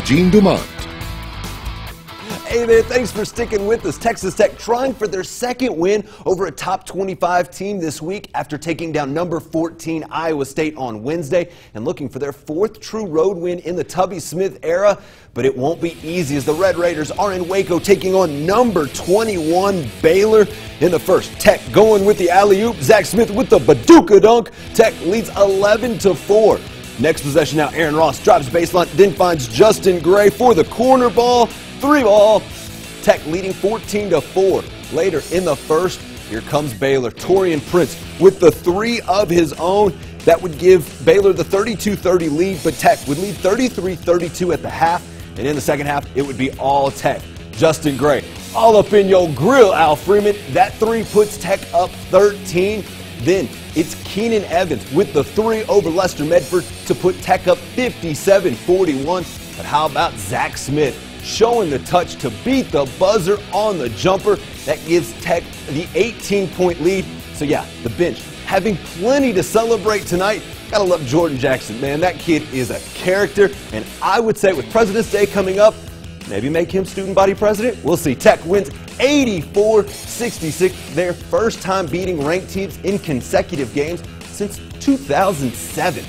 Gene Dumont. Hey there, thanks for sticking with us. Texas Tech trying for their second win over a top 25 team this week after taking down number 14 Iowa State on Wednesday and looking for their fourth true road win in the Tubby Smith era. But it won't be easy as the Red Raiders are in Waco taking on number 21 Baylor in the first. Tech going with the alley-oop. Zach Smith with the Baduka dunk. Tech leads 11-4. Next possession now, Aaron Ross drives baseline, then finds Justin Gray for the corner ball. 3-ball. Tech leading 14-4. Later in the first, here comes Baylor. Torian Prince with the three of his own. That would give Baylor the 32-30 lead, but Tech would lead 33-32 at the half. And in the second half, it would be all Tech. Justin Gray, all up in your grill, Al Freeman. That three puts Tech up 13. Then it's Keenan Evans with the three over Lester Medford to put Tech up 57-41. But how about Zach Smith showing the touch to beat the buzzer on the jumper? That gives Tech the 18-point lead. So yeah, the bench having plenty to celebrate tonight. Gotta love Jordan Jackson, man. That kid is a character, and I would say with President's Day coming up, maybe make him student body president. We'll see. Tech wins 84-66, their first time beating ranked teams in consecutive games since 2007.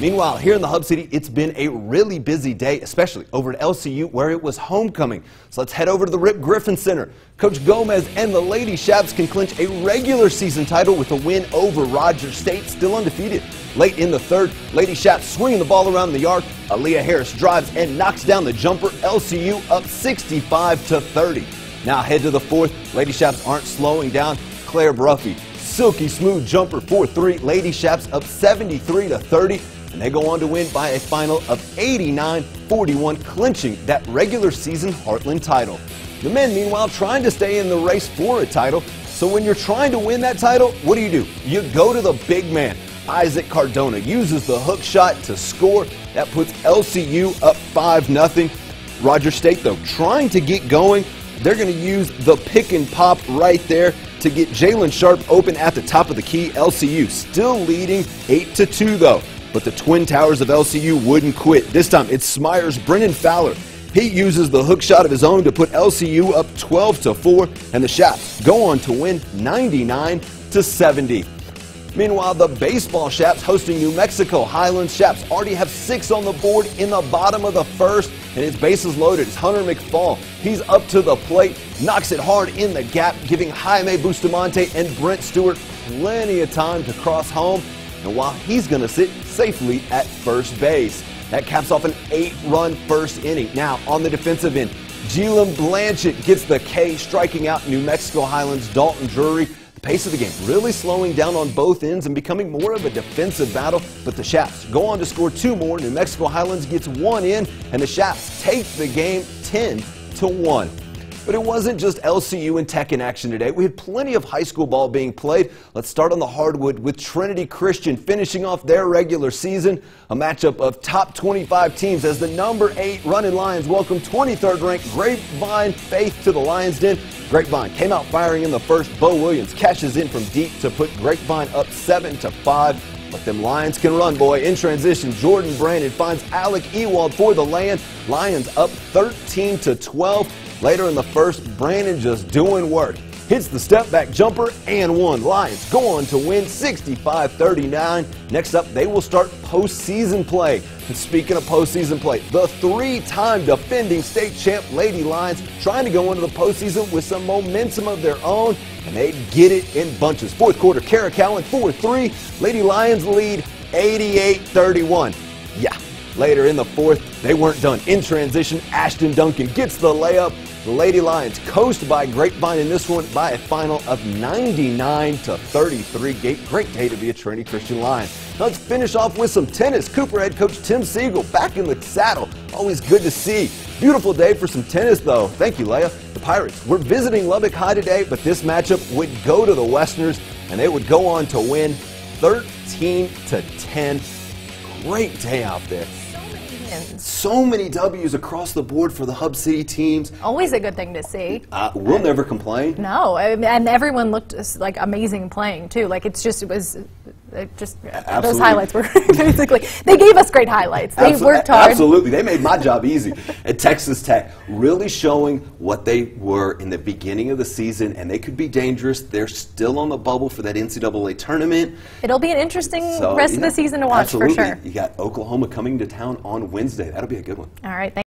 Meanwhile, here in the Hub City, it's been a really busy day, especially over at LCU where it was homecoming. So let's head over to the Rip Griffin Center. Coach Gomez and the Lady Shaps can clinch a regular season title with a win over Rogers State, still undefeated. Late in the third, Lady Shaps swinging the ball around the yard. Aaliyah Harris drives and knocks down the jumper. LCU up 65-30. Now head to the fourth. Lady Shaps aren't slowing down. Claire Bruffy, silky smooth jumper for three. Lady Shaps up 73-30. And they go on to win by a final of 89-41, clinching that regular season Heartland title. The men, meanwhile, trying to stay in the race for a title. So when you're trying to win that title, what do? You go to the big man. Isaac Cardona uses the hook shot to score. That puts LCU up 5-0. Rogers State, though, trying to get going. They're going to use the pick and pop right there to get Jalen Sharp open at the top of the key. LCU still leading 8-2, though. But the Twin Towers of LCU wouldn't quit. This time it's Smyers' Brennan Fowler. He uses the hook shot of his own to put LCU up 12-4, and the Shaps go on to win 99-70. Meanwhile, the baseball Shaps hosting New Mexico Highlands. Shaps already have 6 on the board in the bottom of the first, and his bases loaded. It's Hunter McFall. He's up to the plate, knocks it hard in the gap, giving Jaime Bustamante and Brent Stewart plenty of time to cross home. And while he's going to sit safely at first base, that caps off an 8-run first inning. Now on the defensive end, Jeelam Blanchett gets the K, striking out New Mexico Highlands' Dalton Drury. The pace of the game really slowing down on both ends and becoming more of a defensive battle. But the Shaps go on to score 2 more. New Mexico Highlands gets 1 in, and the Shaps take the game 10-1. But it wasn't just LCU and Tech in action today. We had plenty of high school ball being played. Let's start on the hardwood with Trinity Christian finishing off their regular season. A matchup of top 25 teams as the number 8 Running Lions welcome 23rd ranked Grapevine Faith to the Lions Den. Grapevine came out firing in the first. Bo Williams cashes in from deep to put Grapevine up 7-5. But them Lions can run, boy. In transition, Jordan Brandon finds Alec Ewald for the land. Lions up 13-12. Later in the first, Brandon just doing work. Hits the step-back jumper and one. Lions go on to win 65-39. Next up, they will start postseason play. And speaking of postseason play, the 3-time defending state champ Lady Lions trying to go into the postseason with some momentum of their own, and they get it in bunches. Fourth quarter, Kara Cowan 4-3. Lady Lions lead 88-31. Yeah. Later in the fourth, they weren't done. In transition, Ashton Duncan gets the layup. The Lady Lions coast by Grapevine in this one by a final of 99-33. Great day to be a Trinity Christian Lion. Now let's finish off with some tennis. Cooper head coach Tim Siegel back in the saddle. Always good to see. Beautiful day for some tennis, though. Thank you, Leah. The Pirates were visiting Lubbock High today, but this matchup would go to the Westerners, and they would go on to win 13-10. Great day out there. So many W's across the board for the Hub City teams. Always a good thing to see. We'll never complain. No, and everyone looked like amazing playing too. Like it was those highlights were basically, they gave us great highlights. They worked hard. Absolutely. They made my job easy. At Texas Tech, really showing what they were in the beginning of the season, and they could be dangerous. They're still on the bubble for that NCAA tournament. It'll be an interesting rest of the season to watch, absolutely. for sure. You got Oklahoma coming to town on Wednesday. That'll be a good one. All right.